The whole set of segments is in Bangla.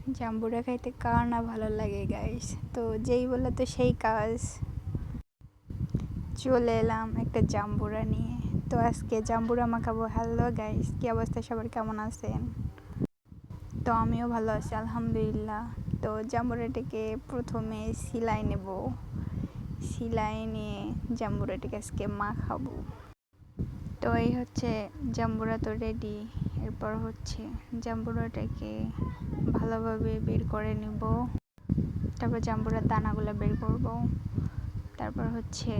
জাম্বুরা খাইতে কার না ভালো লাগে গাইস, তো যেই বলে তো সেই কাজ। চলে এলাম একটা জাম্বুরা নিয়ে। তো আজকে জাম্বুরা মাখাবো। হ্যালো গাইস, কি অবস্থা সবার, কেমন আছেন? তো আমিও ভালো আছি আলহামদুলিল্লাহ। তো জাম্বুরাটাকে প্রথমে সিলাই নেব। সিলাই নিয়ে জাম্বুরাটাকে আজকে মাখাবো। তো এই হচ্ছে জাম্বুরা তো রেডি। এরপর হচ্ছে জাম্বুরাটাকে ভালোভাবে বের করে নেব। তারপর জাম্বুরার দানাগুলো বের করব। তারপর হচ্ছে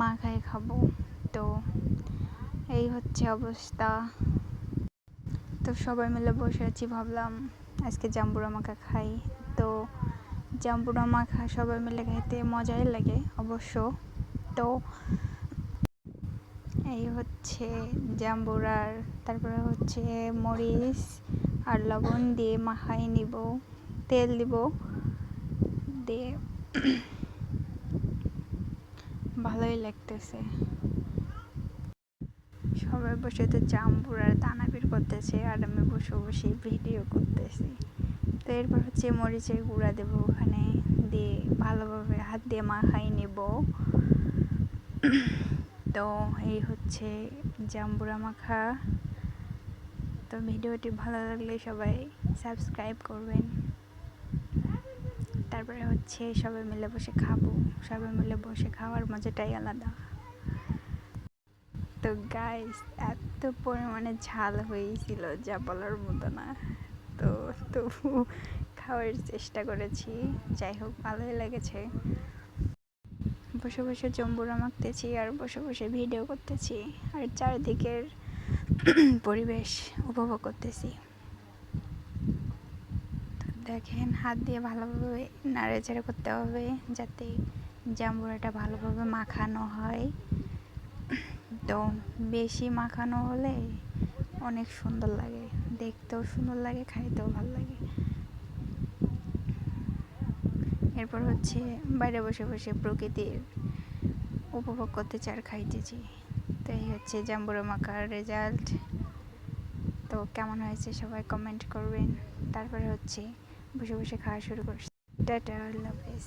মাখায় খাবো। তো এই হচ্ছে অবস্থা। তো সবাই মিলে বসে আছি, ভাবলাম আজকে জাম্বুরা মাখা খাই। তো জাম্বুরা মাখা সবাই মিলে খাইতে মজাই লাগে অবশ্য। তো এই হচ্ছে জাম্বুরার, তারপরে হচ্ছে মরিচ আর লবণ দিয়ে মাখাই নিব, তেল দিব, দিয়ে ভালোই লাগতেছে। সবাই বসে তো জাম্বুরার দানা বের করতেছে আর আমি বসে বসে ভিডিও করতেছি। তো এরপর হচ্ছে মরিচের গুঁড়া দেবো ওখানে, দিয়ে ভালোভাবে হাত দিয়ে মাখাই নেব। তো এই হচ্ছে জাম্বুরা মাখা। তো ভিডিওটি ভালো লাগলে সবাই সাবস্ক্রাইব করবেন। তারপরে হচ্ছে সবাই মিলে বসে খাবো। সবাই মিলে বসে খাওয়ার মজাটাই আলাদা। তো গাইস, এত পরিমাণে ঝাল হয়েছিল যা বলার মতো না। তো তবু খাওয়ার চেষ্টা করেছি, যাই হোক ভালোই লেগেছে। বসে বসে জাম্বুরা মাখতেছি আর বসে বসে ভিডিও করতেছি আর চারিদিকের পরিবেশ উপভোগ করতেছি। দেখেন, হাত দিয়ে ভালোভাবে নাড়াচাড়া করতে হবে যাতে জাম্বুরাটা ভালোভাবে মাখানো হয়। তো বেশি মাখানো হলে অনেক সুন্দর লাগে, দেখতেও সুন্দর লাগে, খাইতেও ভালো লাগে। এরপর হচ্ছে বাইরে বসে বসে প্রকৃতির উপভোগ করতেছি আর খাইতেছি। তো এই হচ্ছে জাম্বুরা মাখার রেজাল্ট। তো কেমন হয়েছে সবাই কমেন্ট করবেন। তারপরে হচ্ছে বসে বসে খাওয়া শুরু করছি। টাটা, আল্লাহ হাফেজ।